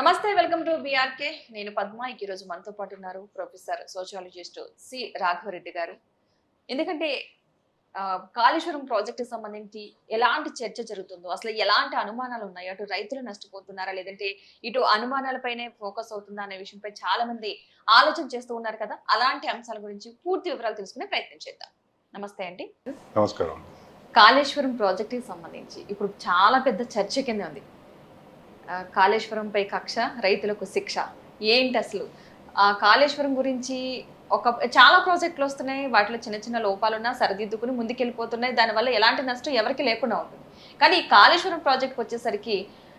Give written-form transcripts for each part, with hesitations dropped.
నమస్తే welcome to BRK. నేను పద్మ. ఈరోజు మనతో పాటు ఉన్నారు ప్రొఫెసర్ సోషియాలజిస్ట్ సి రాఘవరెడ్డి గారు. ఎందుకంటే కాళేశ్వరం ప్రాజెక్టు సంబంధించి ఎలాంటి చర్చ జరుగుతుందో, అసలు ఎలాంటి అనుమానాలు ఉన్నాయి, అటు రైతులు నష్టపోతున్నారా, లేదంటే ఇటు అనుమానాలపైనే ఫోకస్ అవుతుందా అనే విషయంపై చాలా మంది ఆలోచన చేస్తూ ఉన్నారు కదా. అలాంటి అంశాల గురించి పూర్తి వివరాలు తెలుసుకునే ప్రయత్నం చేద్దాం. నమస్తే అండి. నమస్కారం. కాళేశ్వరం ప్రాజెక్టుకి సంబంధించి ఇప్పుడు చాలా పెద్ద చర్చ కింద ఉంది. కాళేశ్వరంపై కక్ష, రైతులకు శిక్ష. ఏంటి అసలు? కాళేశ్వరం గురించి చాలా ప్రాజెక్టులు వస్తున్నాయి. వాటిలో చిన్న చిన్న లోపాలున్నా సరిదిద్దుకుని ముందుకెళ్ళిపోతున్నాయి. దానివల్ల ఎలాంటి నష్టం ఎవరికి లేకుండా ఉంటుంది. కానీ ఈ కాళేశ్వరం ప్రాజెక్ట్కి వచ్చేసరికి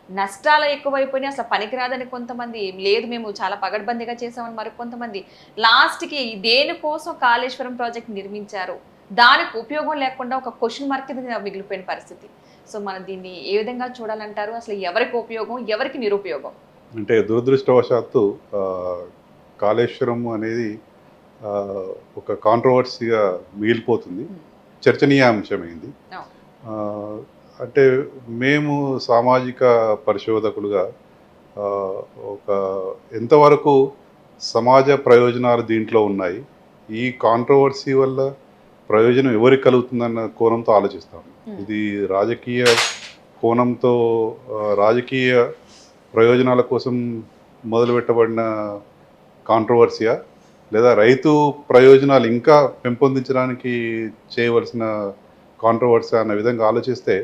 నష్టాలు ఎక్కువైపోయినాయి. అసలు పనికిరాదని కొంతమంది, లేదు మేము చాలా పగడ్బందీగా చేసామని మరికొంతమంది. లాస్ట్కి దేనికోసం కాళేశ్వరం ప్రాజెక్ట్ నిర్మించారు, దానికి ఉపయోగం లేకుండా ఒక క్వశ్చన్ మార్క్ కింద మిగిలిపోయిన పరిస్థితి. సో మనం దీన్ని ఏ విధంగా చూడాలంటారు? అసలు ఎవరికి ఉపయోగం, ఎవరికి నిరుపయోగం? అంటే దురదృష్టవశాత్తు కాళేశ్వరం అనేది ఒక కాంట్రవర్సీగా మిగిలిపోతుంది, చర్చనీయాంశమైంది. అంటే మేము సామాజిక పరిశోధకులుగా ఒక ఎంతవరకు సమాజ ప్రయోజనాలు దీంట్లో ఉన్నాయి, ఈ కాంట్రవర్సీ వల్ల ప్రయోజనం ఎవరికి కలుగుతుందన్న కోణంతో ఆలోచిస్తాము. ఇది రాజకీయ కోణంతో, రాజకీయ ప్రయోజనాల కోసం మొదలుపెట్టబడిన కాంట్రవర్సీయా, లేదా రైతు ప్రయోజనాలు ఇంకా పెంపొందించడానికి చేయవలసిన కాంట్రవర్సీ అన్న విధంగా ఆలోచిస్తే,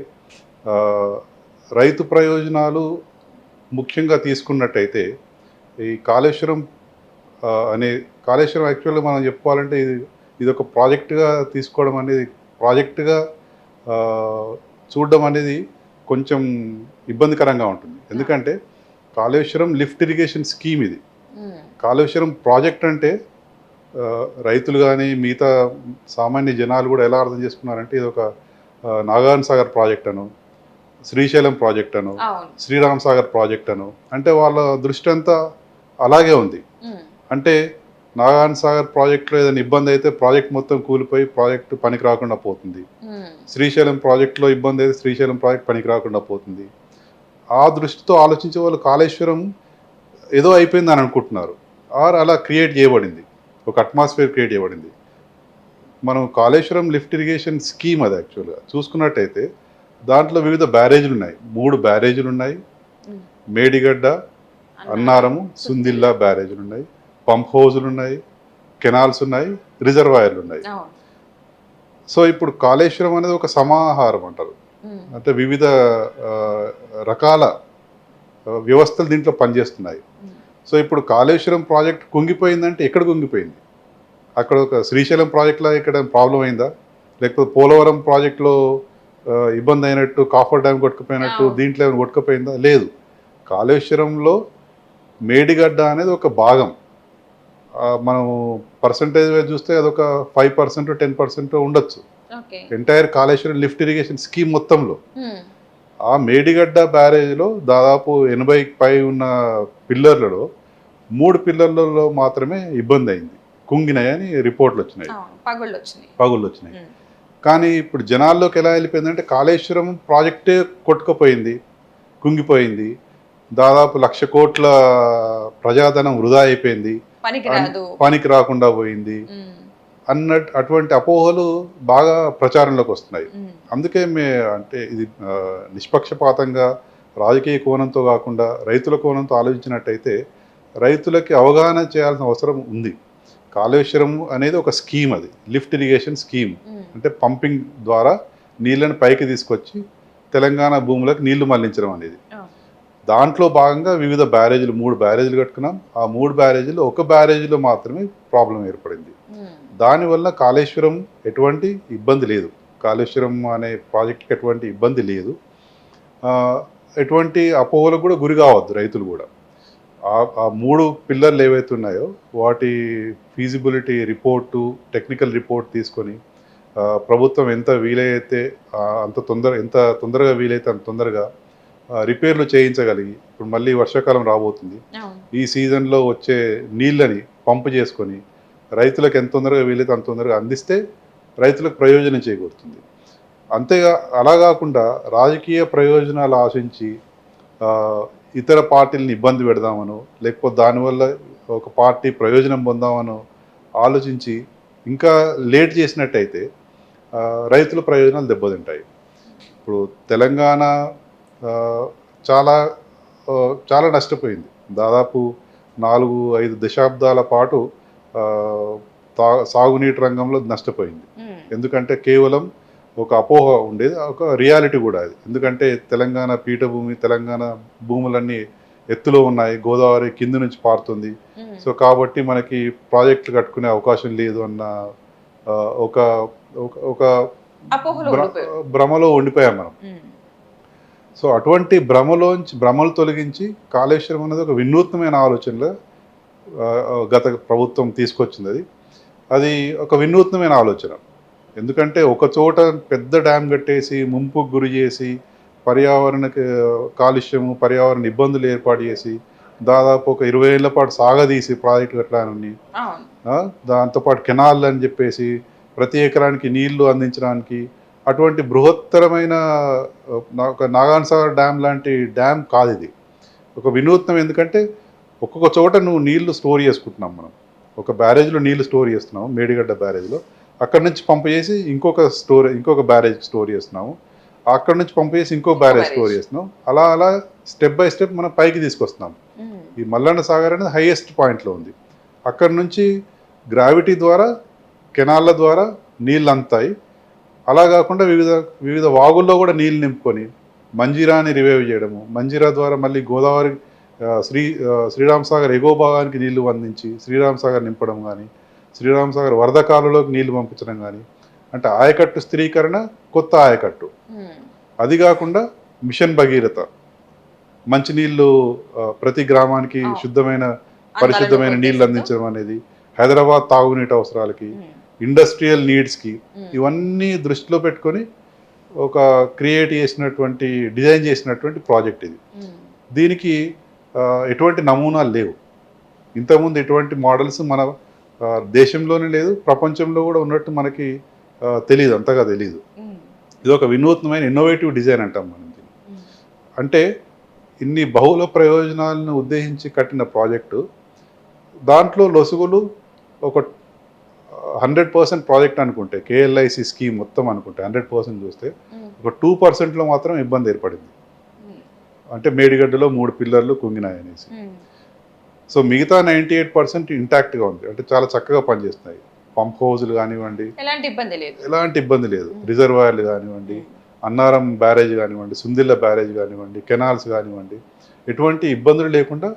రైతు ప్రయోజనాలు ముఖ్యంగా తీసుకున్నట్టయితే ఈ కాళేశ్వరం యాక్చువల్గా మనం చెప్పుకోవాలంటే ఇది ఒక ప్రాజెక్టుగా తీసుకోవడం అనేది, ప్రాజెక్టుగా చూడడం అనేది కొంచెం ఇబ్బందికరంగా ఉంటుంది. ఎందుకంటే కాళేశ్వరం లిఫ్ట్ ఇరిగేషన్ స్కీమ్ ఇది. కాళేశ్వరం ప్రాజెక్ట్ అంటే రైతులు కానీ మిగతా సామాన్య జనాలు కూడా ఎలా అర్థం చేసుకున్నారంటే ఇది ఒక నాగార్జున సాగర్ ప్రాజెక్ట్ అను, శ్రీశైలం ప్రాజెక్ట్ అను, శ్రీరామ్ సాగర్ ప్రాజెక్ట్ అను, అంటే వాళ్ళ దృష్టి అంతా అలాగే ఉంది. అంటే నాగార్జున సాగర్ ప్రాజెక్టులో ఏదైనా ఇబ్బంది అయితే ప్రాజెక్ట్ మొత్తం కూలిపోయి ప్రాజెక్టు పనికి రాకుండా పోతుంది. శ్రీశైలం ప్రాజెక్టులో ఇబ్బంది అయితే శ్రీశైలం ప్రాజెక్ట్ పనికి రాకుండా పోతుంది. ఆ దృష్టితో ఆలోచించే వాళ్ళు కాళేశ్వరం ఏదో అయిపోయింది అని అనుకుంటున్నారు. అలా క్రియేట్ చేయబడింది, ఒక అట్మాస్ఫియర్ క్రియేట్ చేయబడింది. మనం కాళేశ్వరం లిఫ్ట్ ఇరిగేషన్ స్కీమ్ అది యాక్చువల్గా చూసుకున్నట్టయితే దాంట్లో వివిధ బ్యారేజీలు ఉన్నాయి. 3 బ్యారేజీలు ఉన్నాయి. మేడిగడ్డ, అన్నారము, సుందిల్లా బ్యారేజీలు ఉన్నాయి. పంప్ హౌజులు ఉన్నాయి, కెనాల్స్ ఉన్నాయి, రిజర్వాయర్లు ఉన్నాయి. సో ఇప్పుడు కాళేశ్వరం అనేది ఒక సమాహారం అంటారు. అంటే వివిధ రకాల వ్యవస్థలు దీంట్లో పనిచేస్తున్నాయి. సో ఇప్పుడు కాళేశ్వరం ప్రాజెక్ట్ కుంగిపోయిందంటే ఎక్కడ కుంగిపోయింది? అక్కడ ఒక శ్రీశైలం ప్రాజెక్టులో ఇక్కడ ప్రాబ్లం అయిందా, లేకపోతే పోలవరం ప్రాజెక్టులో ఇబ్బంది అయినట్టు, కాఫర్ డ్యామ్ కొట్టుకుపోయినట్టు దీంట్లో ఏమైనా కొట్టుకుపోయిందా? లేదు. కాళేశ్వరంలో మేడిగడ్డ అనేది ఒక భాగం. మనం పర్సంటేజ్ చూస్తే అదొక 5% 10% ఉండొచ్చు entire Kaleshwaram lift irrigation scheme మొత్తంలో. ఆ మేడిగడ్డ బ్యారేజ్లో దాదాపు 80 పై ఉన్న పిల్లర్లలో 3 పిల్లర్లలో మాత్రమే ఇబ్బంది అయింది, కుంగినాయని రిపోర్ట్లు వచ్చినాయి, పగుళ్ళు వచ్చినాయి. కానీ ఇప్పుడు జనాల్లోకి ఎలా వెళ్ళిపోయిందంటే కాళేశ్వరం ప్రాజెక్టే కొట్టుకుపోయింది, కుంగిపోయింది, దాదాపు 1,00,000 కోట్ల ప్రజాధనం వృధా అయిపోయింది, పనికి రాకుండా పోయింది అటువంటి అపోహలు బాగా ప్రచారంలోకి వస్తున్నాయి. అందుకే అంటే ఇది నిష్పక్షపాతంగా రాజకీయ కోణంతో కాకుండా రైతుల కోణంతో ఆలోచించినట్టయితే రైతులకి అవగాహన చేయాల్సిన అవసరం ఉంది. కాళేశ్వరం అనేది ఒక స్కీమ్, అది లిఫ్ట్ ఇరిగేషన్ స్కీమ్. అంటే పంపింగ్ ద్వారా నీళ్ళని పైకి తీసుకొచ్చి తెలంగాణ భూములకు నీళ్లు మళ్లించడం అనేది. దాంట్లో భాగంగా వివిధ బ్యారేజీలు, 3 బ్యారేజీలు కట్టుకున్నాం. ఆ 3 బ్యారేజీలో ఒక బ్యారేజీలో మాత్రమే ప్రాబ్లం ఏర్పడింది. దానివల్ల కాళేశ్వరం ఎటువంటి ఇబ్బంది లేదు, కాళేశ్వరం అనే ప్రాజెక్ట్కి ఎటువంటి ఇబ్బంది లేదు. ఎటువంటి అపోహలకు కూడా గురి కావద్దు రైతులు కూడా. ఆ 3 పిల్లర్లు ఏవైతే ఉన్నాయో వాటి ఫీజిబిలిటీ రిపోర్టు, టెక్నికల్ రిపోర్ట్ తీసుకొని ప్రభుత్వం ఎంత తొందరగా వీలైతే అంత తొందరగా రిపేర్లు చేయించగలిగి, ఇప్పుడు మళ్ళీ వర్షాకాలం రాబోతుంది, ఈ సీజన్లో వచ్చే నీళ్ళని పంపు చేసుకొని రైతులకు ఎంత తొందరగా వీలైతే అంత తొందరగా అందిస్తే రైతులకు ప్రయోజనం చేకూరుతుంది. అలా కాకుండా రాజకీయ ప్రయోజనాలు ఆశించి ఇతర పార్టీలను ఇబ్బంది పెడదామనో లేకపోతే దానివల్ల ఒక పార్టీ ప్రయోజనం పొందామనో ఆలోచించి ఇంకా లేట్ చేసినట్టయితే రైతుల ప్రయోజనాలు దెబ్బతింటాయి. ఇప్పుడు తెలంగాణ ఆ, చాలా చాలా నష్టపోయింది. దాదాపు 4-5 దశాబ్దాల పాటు ఆ, సాగునీటి రంగంలో నష్టపోయింది. ఎందుకంటే కేవలం ఒక అపోహ ఉండేది, ఒక రియాలిటీ కూడా అది. ఎందుకంటే తెలంగాణ పీఠభూమి, తెలంగాణ భూములన్నీ ఎత్తులో ఉన్నాయి, గోదావరి కింద నుంచి పారుతుంది. సో కాబట్టి మనకి ప్రాజెక్టులు కట్టుకునే అవకాశం లేదు అన్న ఆ, ఒక ఒక- ఒక అపోహలో భ్ర- ఉండిపోయారు. భ్రమలో ఉండిపోయాం మనం. సో అటువంటి భ్రమలు తొలగించి కాళేశ్వరం అనేది ఒక వినూత్నమైన ఆలోచనలో గత ప్రభుత్వం తీసుకొచ్చింది. అది ఒక వినూత్నమైన ఆలోచన. ఎందుకంటే ఒక చోట పెద్ద డ్యామ్ కట్టేసి ముంపుకు గురి చేసి పర్యావరణకి కాలుష్యము, పర్యావరణ ఇబ్బందులు ఏర్పాటు చేసి దాదాపు ఒక 20 ఏళ్ల పాటు సాగదీసి ప్రాజెక్టు కట్టడాన్ని, దాంతోపాటు కెనాల్ అని చెప్పేసి ప్రతి ఎకరానికి నీళ్లు అందించడానికి అటువంటి బృహత్తరమైన ఒక నాగార్జున సాగర్ డ్యామ్ లాంటి డ్యామ్ కాదు ఇది. ఒక వినూత్నం. ఎందుకంటే ఒక్కొక్క చోట నువ్వు నీళ్లు స్టోర్ చేసుకుంటున్నాం మనం. ఒక బ్యారేజ్లో నీళ్లు స్టోర్ చేస్తున్నాము, మేడిగడ్డ బ్యారేజ్లో. అక్కడి నుంచి పంపు చేసి ఇంకొక బ్యారేజ్ స్టోర్ చేస్తున్నాము. అక్కడి నుంచి పంపు చేసి ఇంకో బ్యారేజ్ స్టోర్ చేస్తున్నాం. అలా అలా స్టెప్ బై స్టెప్ మనం పైకి తీసుకొస్తున్నాం. ఈ మల్లన్న సాగర్ అనేది హైయెస్ట్ పాయింట్లో ఉంది. అక్కడి నుంచి గ్రావిటీ ద్వారా, కెనాళ్ళ ద్వారా నీళ్ళు అందుతాయి. అలా కాకుండా వివిధ వాగుల్లో కూడా నీళ్ళు నింపుకొని మంజీరాని రివైవ్ చేయడము, మంజీరా ద్వారా మళ్ళీ గోదావరి శ్రీరామ్ సాగర్ ఎగువ భాగానికి నీళ్లు అందించి శ్రీరామ్ సాగర్ నింపడం కానీ, శ్రీరామ్ సాగర్ వరద కాలువలోకి నీళ్లు పంపించడం కానీ, అంటే ఆయకట్టు స్థిరీకరణ, కొత్త ఆయకట్టు. అది కాకుండా మిషన్ భగీరథ, మంచినీళ్ళు ప్రతి గ్రామానికి శుద్ధమైన పరిశుద్ధమైన నీళ్లు అందించడం అనేది, హైదరాబాద్ తాగునీటి అవసరాలకి, ఇండస్ట్రియల్ నీడ్స్కి, ఇవన్నీ దృష్టిలో పెట్టుకొని ఒక డిజైన్ చేసినటువంటి ప్రాజెక్ట్ ఇది. దీనికి ఎటువంటి నమూనాలు లేవు. ఇంతకుముందు ఎటువంటి మోడల్స్ మన దేశంలోనే లేదు, ప్రపంచంలో కూడా ఉన్నట్టు మనకి అంతగా తెలియదు. ఇది ఒక వినూత్నమైన ఇన్నోవేటివ్ డిజైన్ అంటాం మనం దీన్ని. అంటే ఇన్ని బహుళ ప్రయోజనాలను ఉద్దేశించి కట్టిన ప్రాజెక్టు, దాంట్లో లొసుగులు ఒక 100% ప్రాజెక్ట్ అనుకుంటే, కేఎల్ఐసి స్కీమ్ మొత్తం అనుకుంటే 100% చూస్తే ఒక 2%లో మాత్రం ఇబ్బంది ఏర్పడింది. అంటే మేడిగడ్డలో 3 పిల్లర్లు కుంగినాయి అనేసి. సో మిగతా 98% ఇంటాక్ట్గా ఉంది, అంటే చాలా చక్కగా పనిచేస్తున్నాయి. పంప్ హౌజులు కానివ్వండి, ఎలాంటి ఇబ్బంది లేదు. రిజర్వాయర్లు కానివ్వండి, అన్నారం బ్యారేజ్ కానివ్వండి, సుందిల్ల బ్యారేజ్ కానివ్వండి, కెనాల్స్ కానివ్వండి, ఎటువంటి ఇబ్బందులు లేకుండా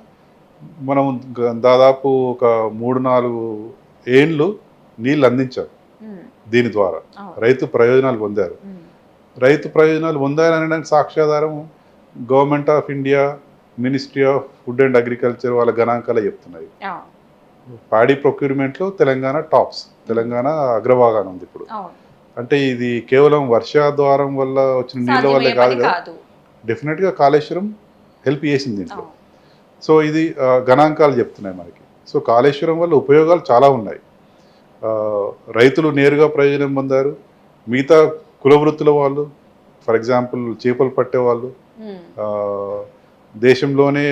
మనం దాదాపు ఒక 3-4 ఏళ్ళు నీళ్ళు అందించారు. దీని ద్వారా రైతు ప్రయోజనాలు పొందారు. రైతు ప్రయోజనాలు పొందారనడానికి సాక్ష్యాధారం government of India, ministry of food and agriculture వాళ్ళ గణాంకాలే చెప్తున్నాయి. ప్యాడీ ప్రొక్యూర్మెంట్లో తెలంగాణ అగ్రభాగాన ఉంది ఇప్పుడు. అంటే ఇది కేవలం వర్షాధారం వల్ల వచ్చిన నీళ్ళ వల్లే కాదు కదా, డెఫినెట్గా కాళేశ్వరం హెల్ప్ చేసింది దీంట్లో. సో ఇది గణాంకాలు చెప్తున్నాయి మనకి. సో కాళేశ్వరం వల్ల ఉపయోగాలు చాలా ఉన్నాయి. రైతులు నేరుగా ప్రయోజనం పొందారు. మిగతా కుల వృత్తుల వాళ్ళు, ఫర్ ఎగ్జాంపుల్ చేపలు పట్టేవాళ్ళు, దేశంలోనే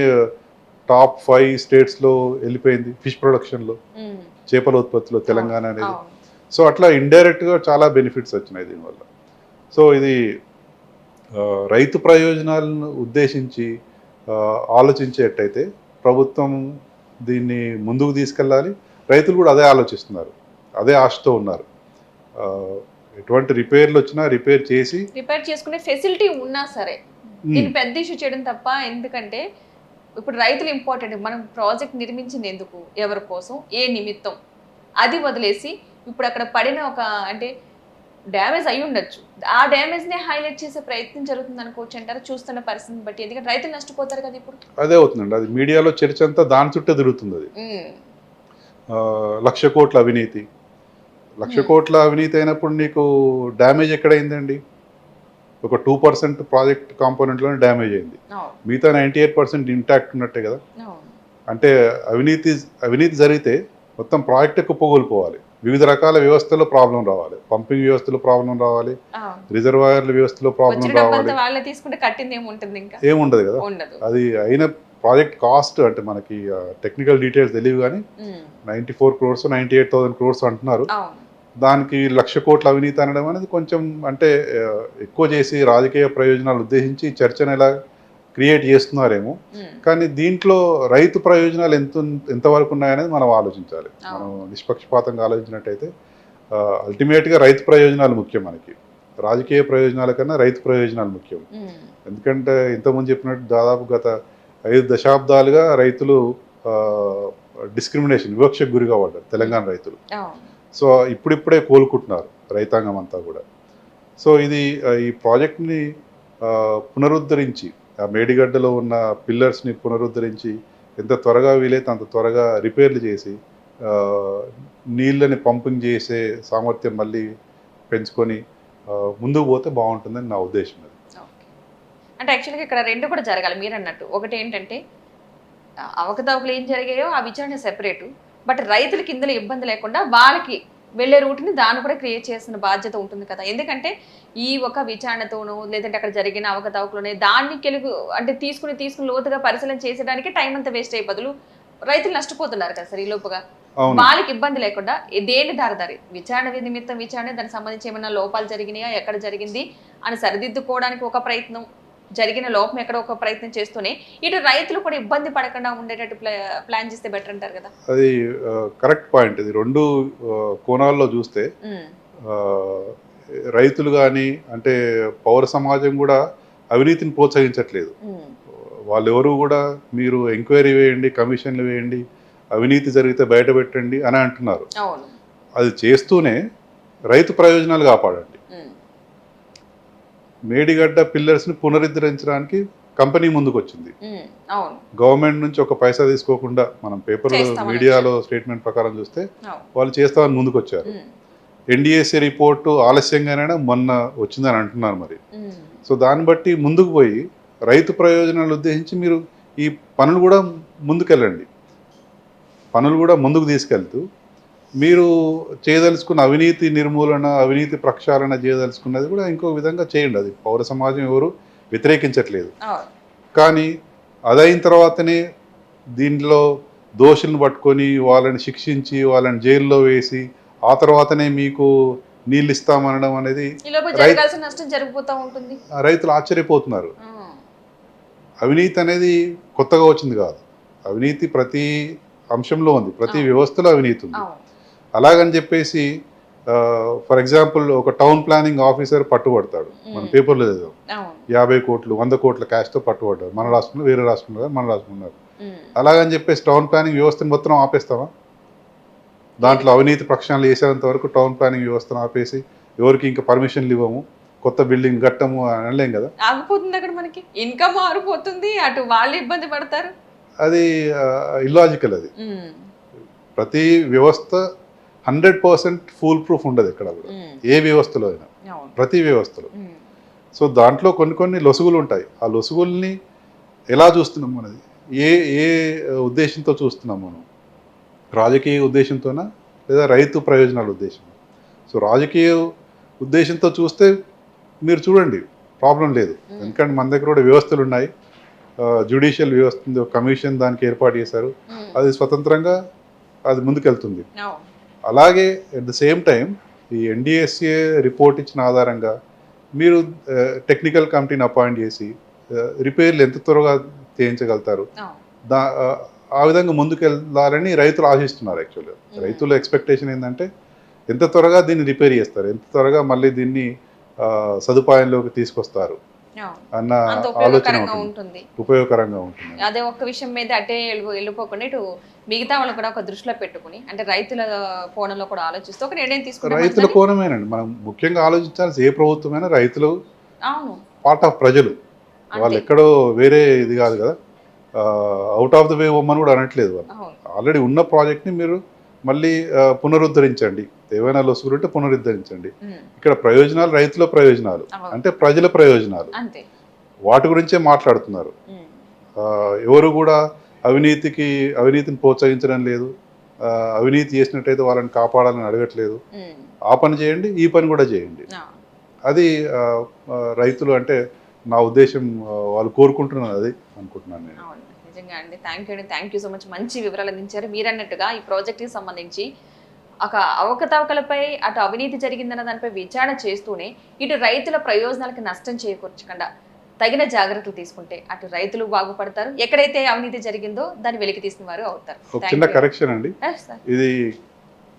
టాప్ 5 స్టేట్స్లో వెళ్ళిపోయింది ఫిష్ ప్రొడక్షన్లో, చేపల ఉత్పత్తిలో తెలంగాణ అనేది. సో అట్లా ఇండైరెక్ట్గా చాలా బెనిఫిట్స్ వచ్చినాయి దీనివల్ల. సో ఇది రైతు ప్రయోజనాలను ఉద్దేశించి ఆలోచించేటైతే ప్రభుత్వం దీన్ని ముందుకు తీసుకెళ్ళాలి. రైతులు కూడా అదే ఆలోచిస్తున్నారు, అదే ఆశతో ఉన్నారు. ఎటువంటి రిపేర్లు వచ్చినా రిపేర్ చేసుకునే ఫెసిలిటీ ఉన్నా సరే దీన్ని పెద్ద ఇష్యూ చేయడం తప్ప. ఎందుకంటే ఇప్పుడు రైతులు ఇంపార్టెంట్. మనం ప్రాజెక్ట్ నిర్మించింది ఎందుకు, ఎవరి కోసం, ఏ నిమిత్తం, అది వదిలేసి ఇప్పుడు అక్కడ పడిన అంటే డ్యామేజ్ అయి ఉండొచ్చు, ఆ డ్యామేజ్ని హైలైట్ చేసే ప్రయత్నం జరుగుతుంది అనుకోవచ్చు అంటారు చూస్తున్న పరిస్థితిని బట్టి. ఎందుకంటే రైతులు నష్టపోతారు కదా ఇప్పుడు. అదే అవుతుందండి. అది మీడియాలో చర్చ అంతా దాని చుట్టే తిరుగుతుంది. అది 1,00,000 కోట్ల అవినీతి. 1,00,000 కోట్ల అవినీతి అయినప్పుడు నీకు డ్యామేజ్ ఎక్కడైందండి? ఒక 2% ప్రాజెక్ట్ కాంపోనెంట్లోనే డ్యామేజ్ అయింది. మిగతా 98% ఇంటాక్ట్ ఉన్నట్టే కదా. అంటే అవినీతి జరిగితే మొత్తం ప్రాజెక్టే కుప్పగోలిపోవాలి. వివిధ రకాల వ్యవస్థలో ప్రాబ్లం రావాలి, పంపింగ్ వ్యవస్థలో ప్రాబ్లం రావాలి, రిజర్వాయర్ల వ్యవస్థలో ప్రాబ్లం రావాలి. వాళ్ళే తీసుకుంటే కట్టింది ఏముంటుంది, ఇంకా ఏముండదు కదా. ఉండదు. అది అయిన ప్రాజెక్ట్ కాస్ట్ అంటే మనకి టెక్నికల్ డీటెయిల్స్ తెలియదు కానీ 94 crores 98,000 crores అంటున్నారు. దానికి 1,00,000 కోట్ల అవినీతి అనడం అనేది కొంచెం అంటే ఎక్కువ చేసి రాజకీయ ప్రయోజనాలు ఉద్దేశించి చర్చను ఎలా క్రియేట్ చేస్తున్నారేమో. కానీ దీంట్లో రైతు ప్రయోజనాలు ఎంతవరకు ఉన్నాయనేది మనం ఆలోచించాలి. మనం నిష్పక్షపాతంగా ఆలోచించినట్టయితే అల్టిమేట్గా రైతు ప్రయోజనాలు ముఖ్యం మనకి, రాజకీయ ప్రయోజనాల కన్నా రైతు ప్రయోజనాలు ముఖ్యం. ఎందుకంటే ఇంతకుముందు చెప్పినట్టు దాదాపు గత 5 దశాబ్దాలుగా రైతులు డిస్క్రిమినేషన్, వివక్షకు గురిగా పడ్డారు తెలంగాణ రైతులు. సో ఇప్పుడిప్పుడే కోలుకుంటున్నారు రైతాంగం అంతా కూడా. సో ఇది ఈ ప్రాజెక్ట్ని పునరుద్ధరించి, ఆ మేడిగడ్డలో ఉన్న పిల్లర్స్ని పునరుద్ధరించి ఎంత త్వరగా వీలైతే అంత త్వరగా రిపేర్లు చేసి నీళ్ళని పంపింగ్ చేసే సామర్థ్యం మళ్ళీ పెంచుకొని ముందుకు పోతే బాగుంటుందని నా ఉద్దేశం. అది అంటే యాక్చువల్గా ఇక్కడ రెండు కూడా జరగాలి మీరు అన్నట్టు. ఒకటి ఏంటంటే అవకతవకలు ఏం జరిగాయో ఆ విచారణ సెపరేటు, బట్ రైతులకి ఇందులో ఇబ్బంది లేకుండా వాళ్ళకి వెళ్ళే రూట్ని దాన్ని కూడా క్రియేట్ చేసిన బాధ్యత ఉంటుంది కదా. ఎందుకంటే ఈ ఒక విచారణతోనూ లేదంటే అక్కడ జరిగిన అవకతవకలోనే దాన్ని అంటే తీసుకుని లోతుగా పరిశీలన చేసేదానికి టైం అంతా వేస్ట్ అయ్యే బదులు రైతులు నష్టపోతున్నారు కదా సార్. ఈ లోపుగా వాళ్ళకి ఇబ్బంది లేకుండా దేని దారి విచారణ నిమిత్తం విచారణ, దానికి సంబంధించి ఏమైనా లోపాలు జరిగినాయా, ఎక్కడ జరిగింది అని సరిదిద్దుకోవడానికి ఒక ప్రయత్నం, జరిగిన లోపం ఎక్కడ ఒక ప్రయత్నం చేస్తూనే ఇటు రైతులు కూడా ఇబ్బంది పడకుండా ఉండేటట్టు ప్లాన్ చేస్తే బెటర్ అంటారు కదా. అది కరెక్ట్ పాయింట్. ఇది రెండు కోణాల్లో చూస్తే రైతులు కానీ అంటే పౌర సమాజం కూడా అవినీతిని ప్రోత్సహించట్లేదు. వాళ్ళు ఎవరు కూడా మీరు ఎంక్వైరీ వేయండి, కమిషన్లు వేయండి, అవినీతి జరిగితే బయట పెట్టండి అని అంటున్నారు. అది చేస్తూనే రైతు ప్రయోజనాలు కాపాడండి. మేడిగడ్డ పిల్లర్స్ని పునరుద్ధరించడానికి కంపెనీ ముందుకు వచ్చింది. గవర్నమెంట్ నుంచి ఒక పైసా తీసుకోకుండా, మనం పేపర్ మీడియాలో స్టేట్మెంట్ ప్రకారం చూస్తే వాళ్ళు చేస్తామని ముందుకు వచ్చారు. ఎన్డిఎస్ఏ రిపోర్టు ఆలస్యంగానే మొన్న వచ్చిందని అంటున్నారు మరి. సో దాన్ని బట్టి ముందుకు పోయి రైతు ప్రయోజనాలు ఉద్దేశించి మీరు ఈ పనులు కూడా ముందుకెళ్ళండి. పనులు కూడా ముందుకు తీసుకెళ్తూ మీరు చేయదలుచుకున్న అవినీతి నిర్మూలన, అవినీతి ప్రక్షాళన చేయదలుచుకున్నది కూడా ఇంకో విధంగా చేయండి. అది పౌర సమాజం ఎవరు వ్యతిరేకించట్లేదు. కానీ అదైన తర్వాతనే దీంట్లో దోషులను పట్టుకొని వాళ్ళని శిక్షించి వాళ్ళని జైల్లో వేసి ఆ తర్వాతనే మీకు నీళ్ళు ఇస్తామనడం అనేది రైతులు ఆశ్చర్యపోతున్నారు. అవినీతి అనేది కొత్తగా వచ్చింది కాదు. అవినీతి ప్రతి అంశంలో ఉంది, ప్రతి వ్యవస్థలో అవినీతి ఉంది. అలాగని చెప్పేసి ఫర్ ఎగ్జాంపుల్ ఒక టౌన్ ప్లానింగ్ ఆఫీసర్ పట్టుబడతాడు, మన పేపర్లో చదివాం, 50 కోట్లు 100 కోట్ల క్యాష్తో పట్టుబడ్డాడు. మన రాష్ట్రంలో, వేరే రాష్ట్రంలో, మన రాష్ట్రంలో. అలాగని చెప్పేసి టౌన్ ప్లానింగ్ వ్యవస్థను మొత్తం ఆపేస్తామా? దాంట్లో అవినీతి ప్రక్షాళన చేసేంత వరకు టౌన్ ప్లానింగ్ వ్యవస్థను ఆపేసి ఎవరికి ఇంకా పర్మిషన్లు ఇవ్వము, కొత్త బిల్డింగ్ కట్టము అనలేం కదా. ఆగిపోతుంది అక్కడ, మనకి ఇన్కమ్ మారిపోతుంది, అటు వాళ్ళు ఇబ్బంది పడతారు. అది ఇల్లాజికల్. అది ప్రతి వ్యవస్థ 100% ఫుల్ ప్రూఫ్ ఉండదు ఎక్కడ కూడా, ఏ వ్యవస్థలో అయినా, ప్రతి వ్యవస్థలో. సో దాంట్లో కొన్ని లొసుగులు ఉంటాయి. ఆ లొసుగుల్ని ఎలా చూస్తున్నాం అనేది, ఏ ఏ ఉద్దేశంతో చూస్తున్నాం మనం, రాజకీయ ఉద్దేశంతోనా లేదా రైతు ప్రయోజనాల ఉద్దేశం? సో రాజకీయ ఉద్దేశంతో చూస్తే మీరు చూడండి, ప్రాబ్లం లేదు. ఎందుకంటే మన దగ్గర కూడా వ్యవస్థలు ఉన్నాయి. జ్యుడిషియల్ వ్యవస్థ ఉంది, కమిషన్ దానికి ఏర్పాటు చేశారు, అది స్వతంత్రంగా అది ముందుకెళ్తుంది. అలాగే అట్ ద సేమ్ టైం ఈ ఎన్డిఎస్ఏ రిపోర్ట్ ఇచ్చిన ఆధారంగా మీరు టెక్నికల్ కమిటీని అపాయింట్ చేసి రిపేర్లు ఎంత త్వరగా చేయించగలుగుతారు, ఆ విధంగా ముందుకెళ్ళాలని రైతులు ఆశిస్తున్నారు. యాక్చువల్గా రైతుల ఎక్స్పెక్టేషన్ ఏంటంటే ఎంత త్వరగా దీన్ని రిపేర్ చేస్తారు, ఎంత త్వరగా మళ్ళీ దీన్ని సదుపాయంలోకి తీసుకొస్తారు అన్న ఆలోచన ఉంటుంది, ఉపయోగకరంగా ఉంటుంది. అదే ఒక్క విషయం మీద అటే వెళ్ళిపోకుండా ఇటు మిగతా వాళ్ళు కూడా ఒక దృష్టిలో పెట్టుకుని, అంటే రైతుల కోణంలో కూడా ఆలోచిస్తూ ఒక నిర్ణయం తీసుకుంటారు. రైతుల కోణమేనండి మనం ముఖ్యంగా ఆలోచించాల్సి. ఏ ప్రభుత్వమైనా రైతులు పార్ట్ ఆఫ్ ప్రజలు, వాళ్ళు ఎక్కడో వేరే ఇది కాదు కదా, అవుట్ ఆఫ్ ద వే ఉమ్మని కూడా అనట్లేదు. వాళ్ళు ఆల్రెడీ ఉన్న ప్రాజెక్ట్ని మీరు మళ్ళీ పునరుద్ధరించండి, ఏవైనా లొసుగులు ఉంటే పునరుద్ధరించండి. ఇక్కడ ప్రయోజనాలు రైతుల ప్రయోజనాలు అంటే ప్రజల ప్రయోజనాలు, వాటి గురించే మాట్లాడుతున్నారు. ఎవరు కూడా అవినీతిని ప్రోత్సహించడం లేదు, అవినీతి చేసినట్టయితే వాళ్ళని కాపాడాలని అడగట్లేదు. ఉమ్, ఆ పని చేయండి, ఈ పని కూడా చేయండి. ఆ, అది రైతులు అంటే నా ఉద్దేశం, వాళ్ళు కోరుకుంటున్నది అది అనుకుంటున్నాను నేను. అవును నిజంగా అండి. Thank you so much. మంచి వివరాలు అందించారు. మీరు అన్నట్టుగా ఈ ప్రాజెక్ట్కి సంబంధించి ఒక అవకతవకలపై అటు అవినీతి జరిగిందన్న దానిపై విచారణ చేస్తూనే ఇటు రైతుల ప్రయోజనాలకి నష్టం చేకూర్చకుండా తగిన జాగ్రత్తలు తీసుకుంటే అటు రైతులు బాగుపడతారు, ఎక్కడైతే అవినీతి జరిగిందో దాన్ని వెలికి తీసిన వారు అవుతారు. ఒక చిన్న కరెక్షన్ అండి, ఇది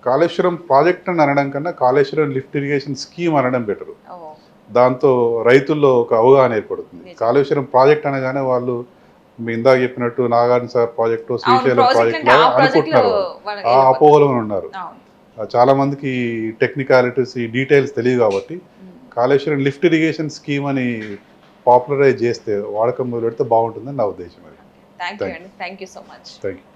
కాళేశ్వరం ప్రాజెక్ట్ అని అనడం కన్నా కాళేశ్వరం లిఫ్ట్ ఇరిగేషన్ స్కీమ్ అనడం బెటర్. దాంతో రైతుల్లో ఒక అవగాహన ఏర్పడుతుంది. కాళేశ్వరం ప్రాజెక్ట్ అనగానే వాళ్ళు మీ ఇందాక చెప్పినట్టు Nagarjuna sir project, Srisailam project లాగా అనుకుంటున్నారు, ఆ అపోహలో ఉన్నారు. చాలా మందికి టెక్నికాలిటీస్, ఈ డీటెయిల్స్ తెలియదు కాబట్టి కాళేశ్వరం లిఫ్ట్ ఇరిగేషన్ స్కీమ్ అని పాపులరైజ్ చేస్తే, వాడకం మొదలు పెడితే బాగుంటుందని నా ఉద్దేశం. అది థ్యాంక్ యూ అండి. Thank you so much. Thank you.